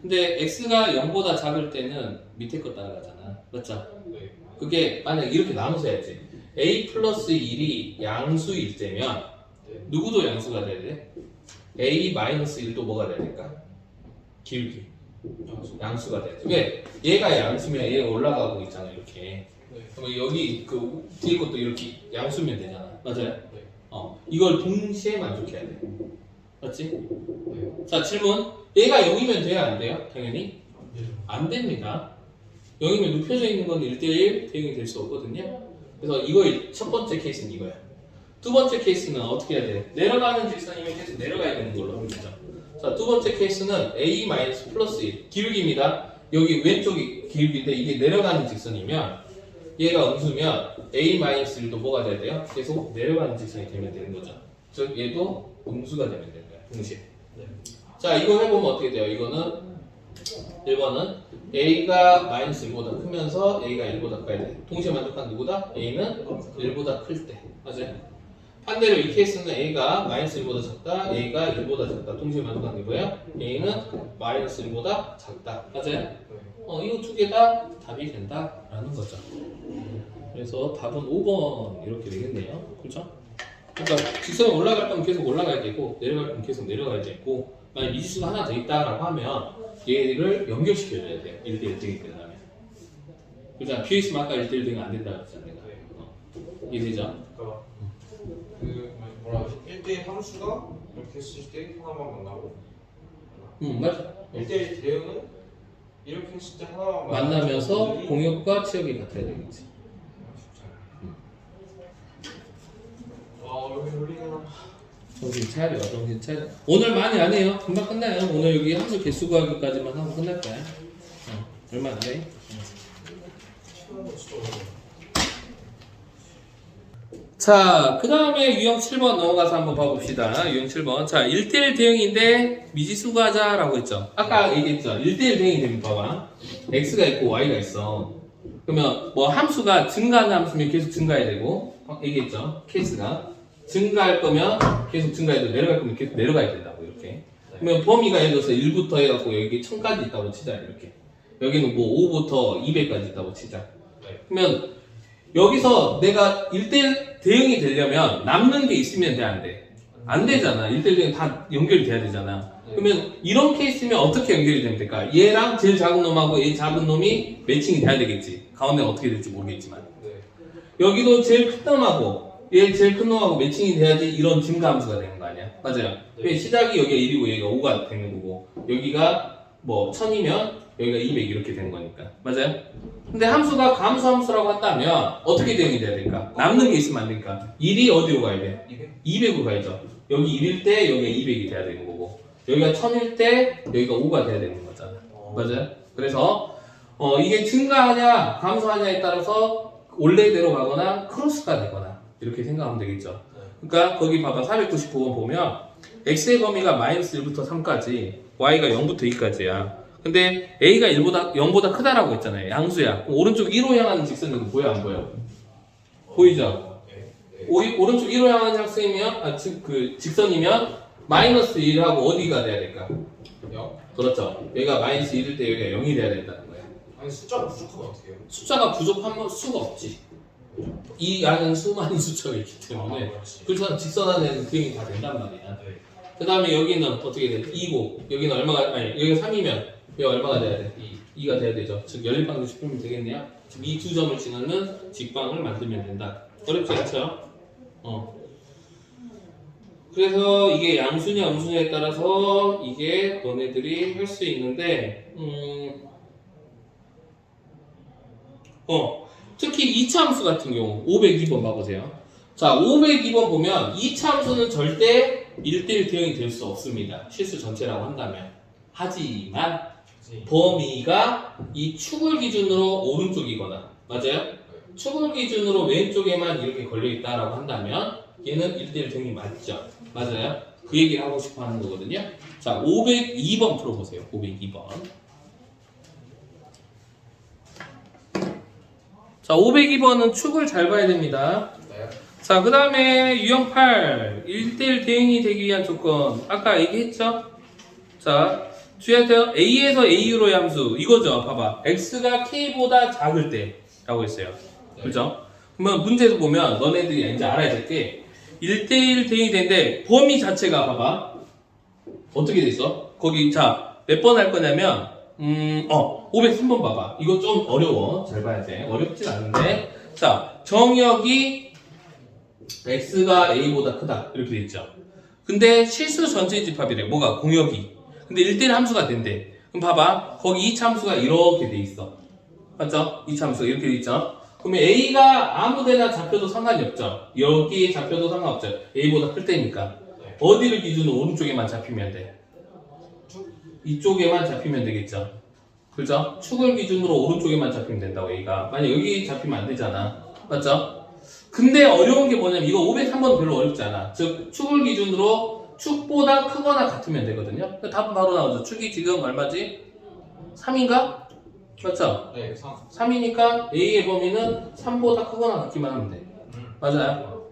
근데 x가 0보다 작을 때는 밑에 거 따라가잖아. 맞죠? 네. 그게 만약 이렇게 나눠서 해야지. a 플러스 1이 양수일 때면 네. 누구도 양수가 돼야 돼? a 마이너스 1도 뭐가 돼야 될까? 기울기. 양수가 돼야 돼. 왜? 얘가 양수면 얘가 올라가고 있잖아, 이렇게. 네. 그럼 여기 그 뒤에 것도 이렇게 양수면 되잖아. 맞아요? 네. 이걸 동시에 만족해야 돼. 맞지? 네. 자, 질문. 얘가 0이면 돼야 안 돼요? 당연히? 네. 안 됩니다. 0이면 눕혀져 있는 건 1대1 대응이 될 수 없거든요. 그래서 이거 첫 번째 케이스는 이거야. 두 번째 케이스는 어떻게 해야 돼? 내려가는 직선이면 계속 내려가야 되는 걸로 합니다. 자, 두 번째 케이스는 a 플러스 1 기울기입니다. 여기 왼쪽이 기울기인데 이게 내려가는 직선이면 얘가 음수면 a 1도 뭐가 돼야 돼요? 계속 내려가는 직선이 되면 되는 거죠. 즉 얘도 음수가 되면 되는 거야. 동시에. 네. 자, 이거 해보면 어떻게 돼요? 이거는 1번은 a가 마이너스 1보다 크면서 a가 1보다 커야 돼. 동시에 만족한 누구다? a는 1보다 클 때. 맞아요? 반대로 이 케이스는 a가 마이너스 1보다 작다, a가 1보다 작다. 동시에 만족한 이거예요? a는 마이너스 1보다 작다. 맞아요? 네. 이거 두 개 다 답이 된다라는 거죠. 그래서 답은 5번 이렇게 되겠네요. 그렇죠? 그러니까 직선이 올라갈 거면 계속 올라가야 되고 내려갈 거면 계속 내려가야 되고 만약 미지수가 하나 더 있다라고 하면 얘를 연결시켜줘야 돼요. 1대1 대응이 되려면. 그렇잖아. 비어있으면 아까 1대1 대응이 안 된다고 했잖아. 내가. 이해되죠? 그러니까 그 뭐라 하지? 1대1 함수가 이렇게 했을 때 하나만 만나고 맞아. 1대1 대응은 이렇게 했을 때 하나만 만나면서 만나고 공역과 치역이 같아야 되겠지. 여기 놀리구나. 정신 차려, 정신 차려. 오늘 많이 안 해요. 금방 끝나요. 오늘 여기 함수 개수 구하기까지만 하고 끝날 거야. 얼마 안 돼. 자, 그 다음에 유형 7번 넘어가서 한번 봐봅시다. 유형 7번. 자, 1대1 대응인데 미지수 가자라고 했죠. 아까 얘기했죠. 1대1 대응이 되면 봐봐. x가 있고 y가 있어. 그러면 뭐 함수가 증가하는 함수면 계속 증가해야 되고, 얘기했죠. 케이스가. 증가할 거면 계속 증가해도 내려갈 거면 계속 내려가야 된다고, 이렇게. 그러면 범위가 예를 들어서 1부터 해갖고 여기 1000까지 있다고 치자, 이렇게. 여기는 뭐 5부터 200까지 있다고 치자. 그러면 여기서 내가 1대1 대응이 되려면 남는 게 있으면 돼, 안 돼? 안 되잖아. 1대1 대응 다 연결이 돼야 되잖아. 그러면 이런 케이스면 어떻게 연결이 되면 될까? 얘랑 제일 작은 놈하고 얘 작은 놈이 매칭이 돼야 되겠지. 가운데 어떻게 될지 모르겠지만. 여기도 제일 큰 놈하고 얘 제일 큰 놈하고 매칭이 돼야지 이런 증가함수가 되는 거 아니야? 맞아요. 왜 시작이 여기가 1이고 여기가 5가 되는 거고 여기가 뭐 1000이면 여기가 200 이렇게 되는 거니까. 맞아요? 근데 함수가 감수함수라고 한다면 어떻게 대응이 돼야 될까? 남는 게 있으면 안 되니까 1이 어디로 가야 돼? 200으로 가야죠. 여기 1일 때 여기가 200이 돼야 되는 거고 여기가 1000일 때 여기가 5가 돼야 되는 거잖아. 맞아요? 그래서 이게 증가하냐 감소하냐에 따라서 원래대로 가거나 크로스가 되거나 이렇게 생각하면 되겠죠. 그러니까 거기 봐봐 499번 보면 x의 범위가 마이너스 1부터 3까지 y가 0부터 2까지야. 근데 a가 0보다 크다라고 했잖아요. 양수야. 그럼 오른쪽 1호 향하는 직선은 보여 안 보여? 보이죠? 오른쪽 1호 향하는 학생이면 그 직선이면 마이너스 1하고 어디가 돼야 될까? 0? 그렇죠. 여기가 마이너스 1일 때 여기가 0이 돼야 된다는 거예요. 아니 숫자가 부족하면 어떻게 해요? 숫자가 부족하면 수가 없지. 이 안은 수많은 숫자가 있기 때문에 그렇지. 그렇죠. 직선 안에는 그림이 다 된단 말이야. 네. 그 다음에 여기는 어떻게 돼? 2고 여기는 얼마가 아니 여기가 3이면 여기 얼마가 돼야 돼? 2가 돼야 되죠. 즉 연립방정식 풀면 되겠네요. 지금 이 두 점을 지나는 직방을 만들면 된다. 어렵지 않죠? 그래서 이게 양수냐 음수냐에 따라서 이게 너네들이 할 수 있는데 특히 2차 함수 같은 경우 502번 봐보세요. 자 502번 보면 2차 함수는 절대 1대1 대응이 될 수 없습니다. 실수 전체라고 한다면. 하지만 범위가 이 축을 기준으로 오른쪽이거나 맞아요? 축을 기준으로 왼쪽에만 이렇게 걸려있다라고 한다면 얘는 1대1 대응이 맞죠? 맞아요? 그 얘기를 하고 싶어 하는 거거든요. 자 502번 풀어보세요. 502번. 자 502번은 축을 잘 봐야 됩니다. 네. 자, 그 다음에 유형 8 1대1 대응이 되기 위한 조건 아까 얘기했죠? 자, 주의해야 돼요. A에서 A로의 함수 이거죠. 봐봐. X가 K보다 작을 때 라고 했어요. 그죠? 그러면 문제에서 보면 너네들이 이제 알아야 될 게 1대1 대응이 되는데 범위 자체가 봐봐. 어떻게 돼 있어? 거기 자, 몇 번 할 거냐면 503번 봐봐. 이거 좀 어려워. 잘 봐야 돼. 어렵진 않은데. 자, 정역이 x가 a보다 크다. 이렇게 돼 있죠. 근데 실수 전체 집합이래. 뭐가? 공역이. 근데 1대1 함수가 된대. 그럼 봐봐. 거기 2차 함수가 이렇게 돼 있어. 맞죠? 2차 함수가 이렇게 돼 있죠. 그러면 a가 아무데나 잡혀도 상관이 없죠. 여기 잡혀도 상관없죠. a보다 클 때니까. 어디를 기준으로 오른쪽에만 잡히면 돼? 이쪽에만 잡히면 되겠죠. 그죠? 축을 기준으로 오른쪽에만 잡히면 된다고 A가. 만약 여기 잡히면 안 되잖아. 맞죠? 근데 어려운 게 뭐냐면 이거 503번 별로 어렵지 않아. 즉 축을 기준으로 축보다 크거나 같으면 되거든요. 답은 바로 나오죠. 축이 지금 얼마지? 3인가? 맞죠? 네, 3. 3이니까 A의 범위는 3보다 크거나 같기만 하면 돼. 맞아요?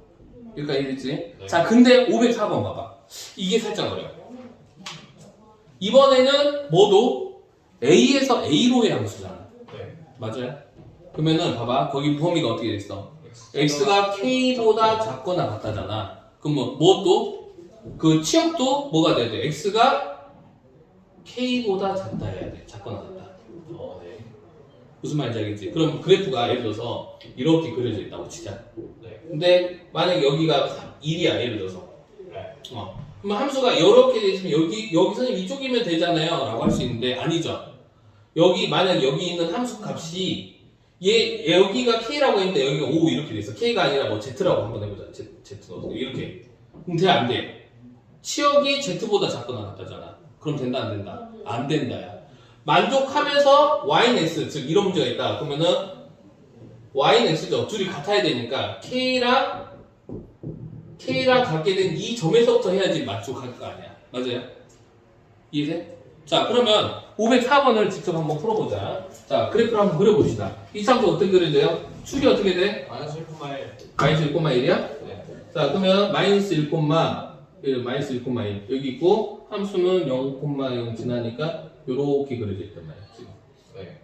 여기까지 이해됐지? 네. 자 근데 504번 봐봐. 이게 살짝 어려워. 이번에는 뭐도 A에서 A로의 함수잖아. 네. 맞아요? 그러면은 봐봐. 거기 범위가 어떻게 됐어? X가 K보다 작거나 같다잖아. 그럼 뭐 그 치역도 뭐가 돼야 돼? X가 K보다 작다 해야 돼. 작거나 같다. 네. 무슨 말인지 알겠지? 그럼 그래프가 예를 들어서 이렇게 그려져 있다고 치자. 네. 근데 만약에 여기가 1이야. 예를 들어서. 네. 그럼 함수가 이렇게 돼 있으면 여기 선생님 이쪽이면 되잖아요 라고 할 수 있는데 아니죠. 만약 여기 있는 함수 값이 여기가 K라고 했는데 여기가 5 이렇게 돼 있어. K가 아니라 뭐 Z라고 한번 해보자. Z 넣어서 이렇게. 그럼 돼 안 돼? 치역이 Z보다 작거나 같다잖아. 그럼 된다 안 된다? 안 된다야. 만족하면서 Y는 X 즉 이런 문제가 있다. 그러면은 Y는 X죠. 둘이 같아야 되니까 K랑 갖게 된 이 점에서부터 해야지 만족할 거 아니야. 맞아요? 이해돼? 자 그러면 504번을 직접 한번 풀어보자. 자 그래프를 한번 그려봅시다. 이 함수 어떻게 그려져요? 축이 어떻게 돼? 마이너스 1,1. 마이너스 1,1이야? 네. 자 그러면 마이너스 1,1 여기 있고 함수는 0,0 지나니까 요렇게 그려져 있단 말이야 지금. 네.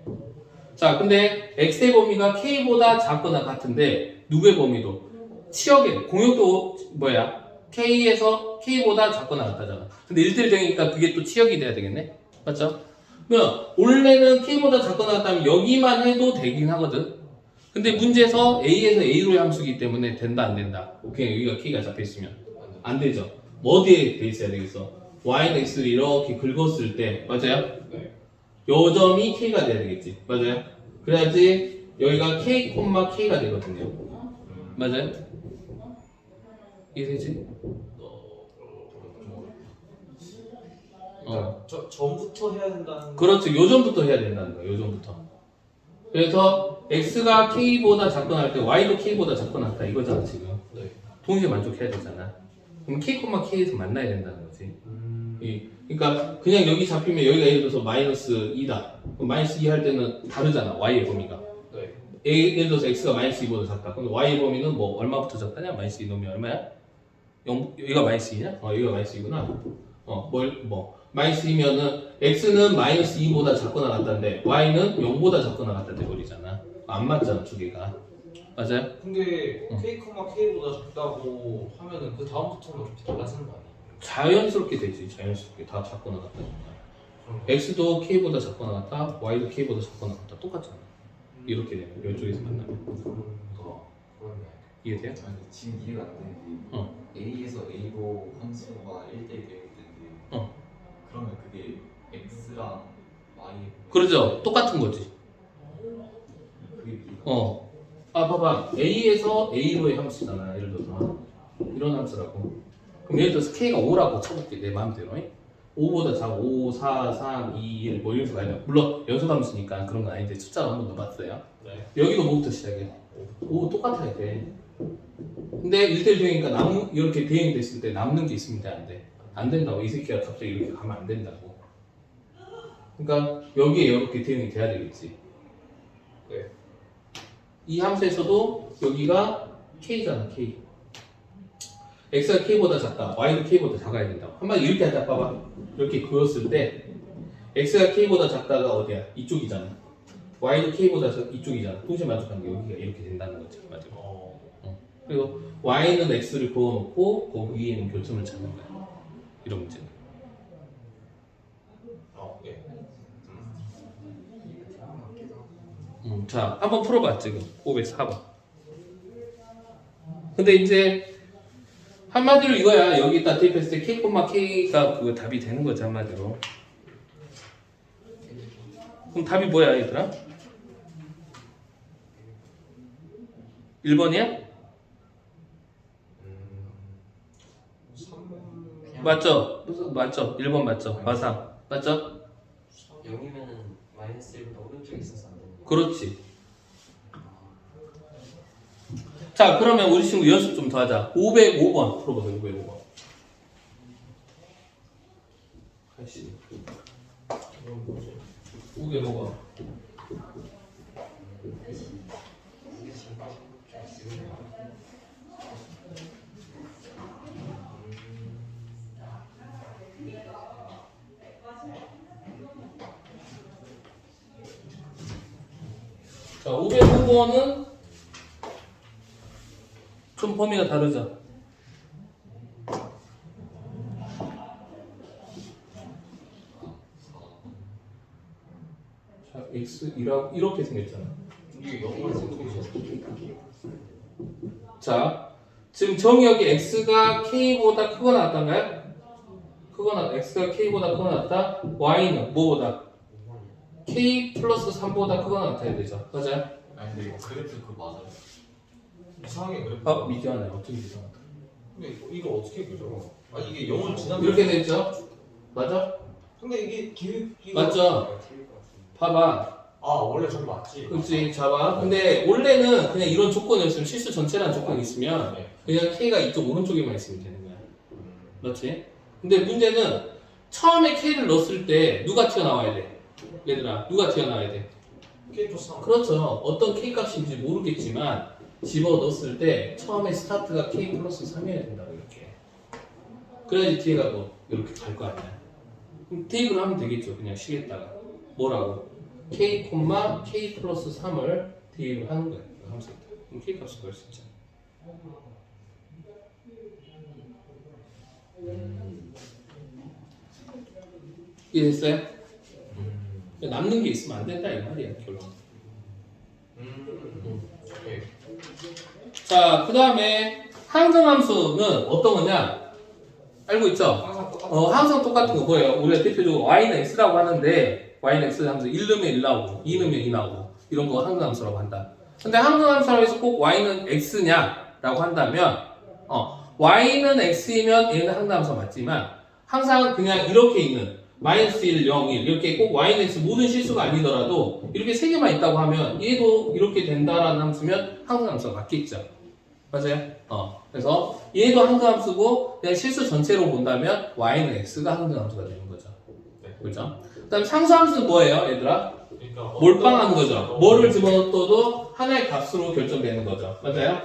자 근데 x의 범위가 k보다 작거나 같은데 누구의 범위도? 치역의 공역도 뭐야? k에서 k보다 작거나 같다잖아. 근데 1대1 되니까 그게 또 치역이 돼야 되겠네? 맞죠? 그러면 원래는 k보다 작거나 같다면 여기만 해도 되긴 하거든. 근데 문제에서 a에서 a로의 함수이기 때문에 된다 안 된다? 그냥 여기가 k가 잡혀있으면 안 되죠. 뭐 어디에 돼 있어야 되겠어? y는 x를 이렇게 긁었을 때 맞아요? 네. 요 점이 k가 돼야 되겠지. 맞아요? 그래야지 여기가 k, k가 되거든요. 맞아요? 이해되지? 그러니까 전부터 해야 된다는. 그렇지. 요 점부터 해야 된다는 거야. 요 점부터. 그래서 x가 k보다 작거나 할 때 y도 k보다 작거나 같다 이거잖아 지금. 네. 동시에 만족해야 되잖아. 그럼 k, k에서 만나야 된다는 거지. 그러니까 그냥 여기 잡히면 여기가 예를 들어서 마이너스 2다. 그럼 마이너스 2 할 때는 다르잖아. y의 범위가. 네. 예를 들어서 x가 마이너스 2보다 작다. 그럼 y의 범위는 뭐 얼마부터 작다냐? 마이너스 2 넣으면 얼마야? 0, 여기가 마이너스 2냐? 여기가 마이너스 2구나. 마이너스 2면은 x는 마이너스 2보다 작거나 같다는데 y는 0보다 작거나 같다 돼버리잖아. 안 맞잖아, 두 개가. 맞아요? 근데 K, K보다 작다고 하면은 그 다음부터는 그렇게 달라지는 거 아니에요? 자연스럽게 되지, 자연스럽게. 다 작거나 같다. x도 k보다 작거나 같다, y도 k보다 작거나 같다. 똑같잖아. 이렇게 되면, 이쪽에서 만나면. 그렇네. 이해돼요? 아니 지금 이해가 안 되는 게 A에서 A로 함수가 1대1 되어 있는데 그러면 그게 X랑 Y 그러죠. 똑같은 거지. 그게 B가 봐봐. A에서 A로의 함수잖아. 예를 들어서. 이런 함수라고. 그럼 예를 들어서 K가 5라고 쳐볼게. 내 마음대로. 5보다 작아. 5, 4, 3, 2, 1, 뭐 이런 식으로 가야 돼. 물론 연속함수니까 그런 건 아닌데 숫자로 한 번 넣어봤어요. 네. 여기도 뭐부터 시작해? 5 똑같아야 돼. 근데 1대1 대응이니까 이렇게 대응됐을 때 남는 게 있으면 돼, 안 돼? 안 된다고. 이 새끼가 갑자기 이렇게 가면 안 된다고. 그러니까 여기에 이렇게 대응이 돼야 되겠지. 네. 이 함수에서도 여기가 k잖아, k. x가 k보다 작다, y도 k보다 작아야 된다고. 한마디 이렇게 하자, 봐봐. 이렇게 그었을 때 x가 k보다 작다가 어디야? 이쪽이잖아. y도 k보다 이쪽이잖아. 동시에 만족하는 게 여기가 이렇게 된다는 거지, 맞아. 그리고 y는 x를 그어놓고 거기 위에는 교점을 찾는 거야. 이런 문제는. 네. 자, 한번 풀어봐 지금 504번. 근데 이제 한마디로 이거야. 여기다 대입했을 때 k, k가 그 답이 되는 거지 한마디로. 그럼 답이 뭐야 얘들아? 1번이야? 맞죠? 맞죠? 1번 맞죠? 마상 맞죠? 0이면은 마이너스 1보다 오른쪽에 있어서 안 되는 거예요. 그렇지. 자, 그러면 우리 친구 연습 좀 더 하자. 505번 풀어보자. 505번. 505번. 자, 505번은 좀 범위가 다르죠. 자, x1하고 이렇게 생겼잖아. 이게 0을 어떻게 줘? 자, 지금 정의역이 x가 k보다 크거나 같단가요? 크거나 x가 k보다 크거나 같다. y는 뭐보다? k 플러스 3보다 크거나 같아야 되죠. 맞아요? 아니 근데 이거 그래프 그거 맞아요? 이상하게 그래. 미디어네. 어떻게 미디어나? 근데 이거 어떻게 그죠? 아니 이게 0을 지나면 이렇게 되죠? 맞아? 근데 이게 이거 맞죠? 봐봐. 아 원래 저기 맞지. 그렇지, 잡아. 근데 원래는 그냥 이런 조건이었으면 실수 전체라는 조건이 있으면 네. 그냥 k가 이쪽 오른쪽에만 있으면 되는 거야. 맞지? 근데 문제는 처음에 k를 넣었을 때 누가 튀어나와야 돼? 얘들아, 누가 튀어나와야 돼? K 플러스 3. 그렇죠. 어떤 k 값인지 모르겠지만 집어 넣었을 때 처음에 스타트가 k 플러스 3이어야 된다고 이렇게. 그래야지 뒤에가 뭐 이렇게 갈 거 아니야. 그럼 대입을 하면 되겠죠. 그냥 쉬겠다가. 뭐라고? k, k 플러스 3을 대입을 하는 거야. 함수에다. 그럼 k 값을 구할 수 있잖아. 이해됐어요? 남는 게 있으면 안 된다 이 말이야 결론. 오케이. 자, 그 다음에 항정함수는 어떤 거냐? 알고 있죠? 항상 똑같아. 항상 똑같은 거 뭐예요? 우리가 대표적으로 y는 x라고 하는데 y는 x 하면서 1 넣으면 1 나오고 2 넣으면 2 나오고 이런 거 항정함수라고 한다. 근데 항정함수라고 해서 꼭 y는 x냐라고 한다면 y는 x이면 얘는 항정함수가 맞지만 항상 그냥 이렇게 있는 마이너스 1, 0, 1 이렇게 꼭 yx 모든 실수가 아니더라도 이렇게 세 개만 있다고 하면 얘도 이렇게 된다라는 함수면 항등함수가 맞겠죠. 맞아요? 그래서 얘도 항등함수고 그냥 실수 전체로 본다면 y는 x가 항등함수가 되는 거죠. 네. 그렇죠? 그다음 상수함수는 뭐예요, 얘들아? 그러니까 몰빵하는 거죠. 뭐를 집어넣어도 하나의 값으로 결정되는 거죠. 맞아요?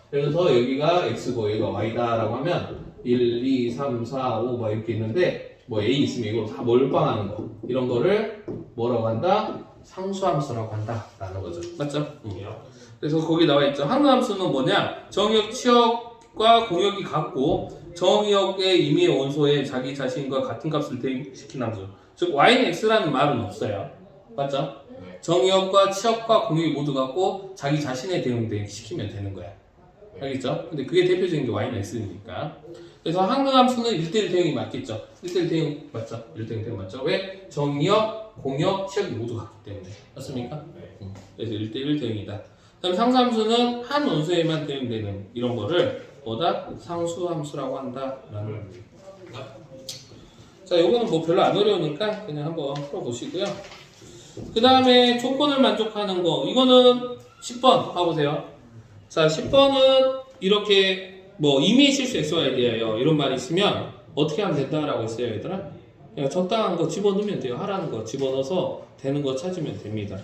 그래서 여기가 x고 여기가 y다라고 하면 1, 2, 3, 4, 5 막 이렇게 있는데 뭐 a 있으면 이걸 다 몰빵하는 거 이런 거를 뭐라고 한다? 상수함수라고 한다라는 거죠. 맞죠? 그래서 거기 나와 있죠. 항등함수는 뭐냐? 정의역 치역과 공역이 같고 정의역의 임의의 원소에 자기 자신과 같은 값을 대입시킨 함수. 즉 y는 x라는 말은 없어요. 맞죠? 네. 정의역과 치역과 공역이 모두 같고 자기 자신의 대응 대입시키면 되는 거야. 알겠죠? 근데 그게 대표적인 게 y는 x니까. 그래서 항등함수는 1대1 대응이 맞겠죠? 1대1 대응 맞죠? 1대1 대응 맞죠? 왜? 정의역, 공역, 치역이 모두 같기 때문에. 맞습니까? 네. 그래서 1대1 대응이다. 그다음 상수함수는 한 원소에만 대응되는 이런 거를 뭐다? 상수함수라고 한다라는 겁니다. 자, 요거는 뭐 별로 안 어려우니까 그냥 한번 풀어보시고요. 그 다음에 조건을 만족하는 거 이거는 10번 봐보세요. 자, 10번은 이렇게 뭐 임의 실수 xy에 대하여 이런 말이 있으면 어떻게 하면 된다라고 했어요, 얘들아? 그냥 적당한 거 집어넣으면 돼요. 하라는 거 집어넣어서 되는 거 찾으면 됩니다.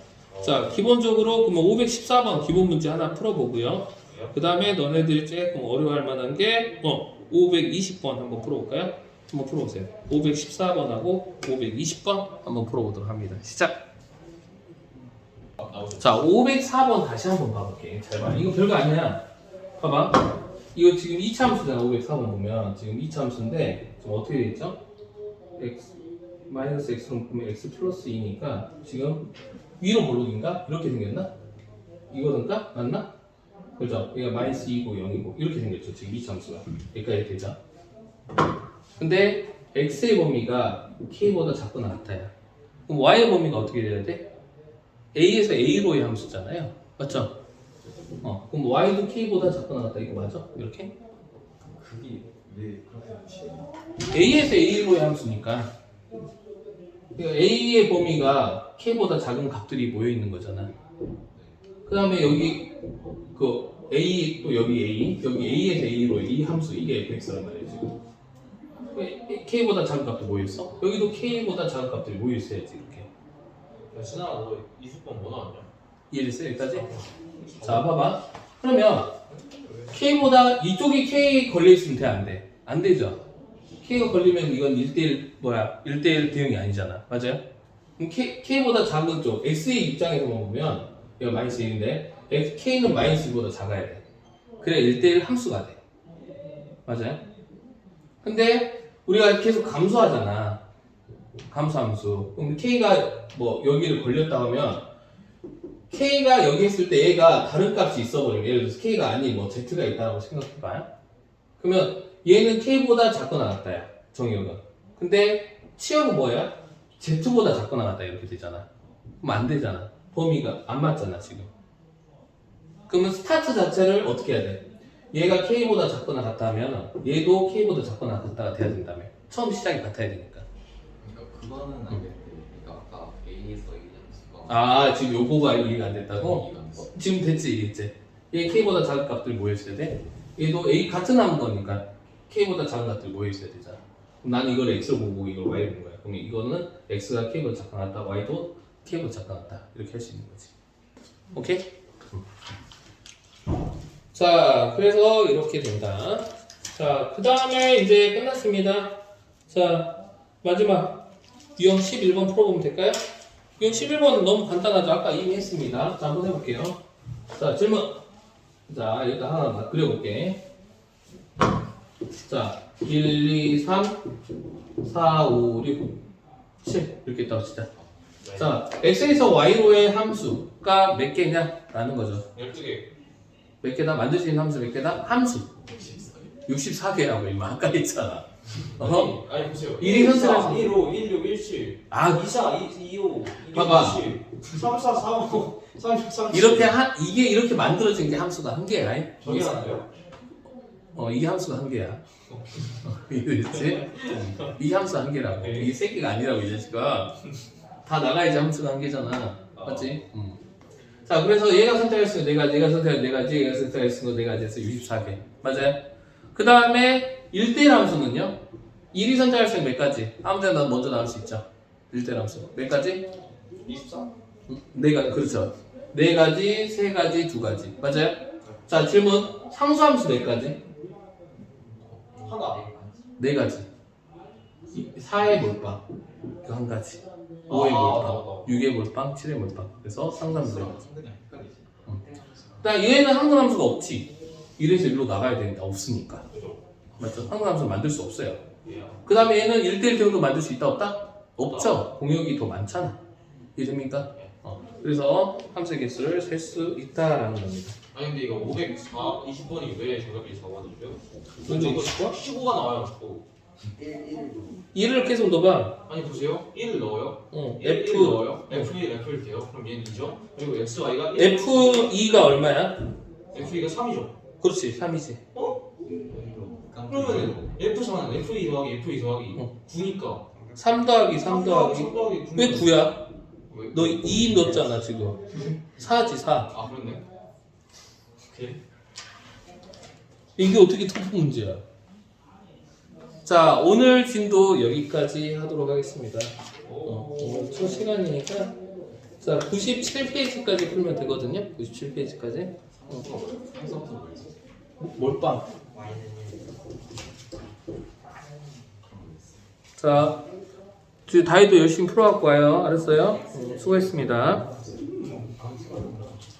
자, 기본적으로 그러면 514번 기본 문제 하나 풀어보고요. 그 다음에 너네들이 조금 어려워할 만한 게 520번 한번 풀어볼까요? 한번 풀어보세요. 514번하고 520번 한번 풀어보도록 합니다. 시작! 자, 504번 다시 한번 봐볼게. 잘 봐. 이거 별거 아니야. 봐봐. 이거 지금 2차 함수잖아. 504번 보면 지금 2차 함수인데 지금 어떻게 돼 있죠? x 마이너스 x로 보면 x 플러스 2니까 지금 위로 볼록인가? 이렇게 생겼나? 이거든가? 맞나? 그죠? 얘가 마이너스 2고 0이고 이렇게 생겼죠. 지금 2차 함수가. 여기까지 되죠? 근데 x의 범위가 k보다 작거나 같아요. 그럼 y의 범위가 어떻게 돼야 돼? a에서 a로의 함수잖아요. 맞죠? 그럼 y도 k보다 작거나 같다. 이거 맞아? 이렇게? 그게 왜 그렇게 하시나요? a에서 a로의 함수니까 그러니까 a의 범위가 k보다 작은 값들이 모여 있는 거잖아. 그 다음에 여기 그 a 또 여기 a 여기 a에서 a로의 이 함수 이게 fx란 말이에요 지금. 왜 k보다 작은 값도 모여 있어? 여기도 k보다 작은 값들이 모여 있어야지 이렇게. 야, 신아, 너 이수번 뭐 나왔냐? 이해됐어 여기까지? 자 봐봐. 그러면 k보다 이쪽이 k 걸려 있으면 돼 안 돼? 안 되죠. k가 걸리면 이건 1대1 1대1 대응이 아니잖아. 맞아요? 그럼 k보다 작은 쪽 x의 입장에서만 보면 이거 마이너스 1인데 k는 마이너스 1보다 작아야 돼. 그래 1대1 함수가 돼. 맞아요? 근데 우리가 계속 감소하잖아. 감소함수. 그럼 k가 뭐 여기를 걸렸다 하면 k가 여기 있을 때 얘가 다른 값이 있어버리면 예를 들어서 k가 아닌 뭐 z가 있다고 생각해봐요. 그러면 얘는 k보다 작거나 같다야 정의역은. 근데 치역은 뭐야? z보다 작거나 같다 이렇게 되잖아. 그럼 안 되잖아. 범위가 안 맞잖아 지금. 그러면 스타트 자체를 어떻게 해야 돼? 얘가 k보다 작거나 같다 하면 얘도 k보다 작거나 같다가 돼야 된다며. 처음 시작이 같아야 되니까. 그러니까 그거는 안 되는데 그러니까 아까 A에서 A 함수가 아 지금 요거가 이해가 안 됐다고? 이해가 안 됐어. 지금 됐지 이제. 얘 k보다 작은 값들이 모여 있어야 돼. 얘도 a 같은 함 거니까 k보다 작은 값들이 모여 있어야 되잖아. 그럼 나는 이걸 x로 보고 이걸 y로 본 거야. 그럼 이거는 x가 k보다 작은 같다, y도 k보다 작은 같다 이렇게 할 수 있는 거지. 오케이? 자, 그래서 이렇게 된다. 자, 그 다음에 이제 끝났습니다. 자, 마지막 유형 11번 풀어보면 될까요? 유형 11번은 너무 간단하죠. 아까 이미 했습니다. 자, 한번 해볼게요. 자, 질문. 자, 일단 하나 그려볼게. 자, 1, 2, 3, 4, 5, 6, 7 이렇게 있다고 치자. 자, x에서 y로의 함수가 몇 개냐? 라는 거죠. 12개. 몇 개다? 만들 수 있는 함수 몇 개다? 함수 64개. 64개라고 이마 아까 했잖아. 아니 보세요. 1이 선택해서 1, 5, 1, 6, 1, 7 아 2, 4, 2, 5 2, 봐봐. 3, 4, 3, 5 3, 6, 3, 7 이렇게 이게 이렇게 만들어진 게 함수가 한 개야. 정해놨나요? 이 함수가 한 개야. 이해됐지? 이 함수가 한 개라고. 이 세 개가 아니라고 이 자식아. 다 나가야지 함수가 한 개잖아. 맞지? 자, 그래서 얘가 선택했으면 얘가 선택했으면 얘가 선택했으면 내가 돼서 64개. 맞아요? 그 다음에 1대1 함수는요? 1이 선택할 수 있는 몇 가지? 아무 데나 먼저 나올 수 있죠. 1대1 함수. 몇 가지? 24? 네 가지. 그렇죠. 네 가지, 세 가지, 두 가지. 맞아요? 자, 질문. 상수함수 몇 가지? 하나. 네 가지. 4의 몰빵. 그 한 가지. 5의 몰빵. 6의 몰빵, 7의 몰빵. 그래서 상수함수 네 가지. 상근이 헷갈리지. 그다음 얘는 항등함수가 없지. 이래서 일로 나가야 되는데 없으니까. 맞죠? 항등함수 만들 수 없어요. 그 다음에 얘는 1대1 태우도 만들 수 있다 없다? 없죠. 공역이 더 많잖아. 이해됩니까? 그래서 함수의 개수를 셀 수 있다라는 겁니다. 아니 근데 이거 520번이 왜 정답이 4번이죠? 근데 이거 15가 나와요 자꾸. 1을 계속 넣어봐. 아니 보세요 1을 넣어요. 1 F 넣어요. F1 돼요. 그럼 얘는 2죠. 그리고 XY가 F2가 얼마야? F2가 3이죠. 그렇지 3이지. 그러면 F4는 F2 더하기 F2 더하기 9니까 3 더하기 3 더하기 3 더하기 9. 왜 9야? 왜? 너 2 넣었잖아 지금. 4지 4. 아 그렇네. 오케이. 이게 어떻게 토프 문제야? 자, 오늘 진도 여기까지 하도록 하겠습니다. 오늘 첫 시간이니까 자, 97페이지까지 풀면 되거든요. 97페이지까지. 상수함수 뭐지? 몰빵. 마이너스 자, 다이도 열심히 풀어갖고 와요. 알았어요? 수고했습니다.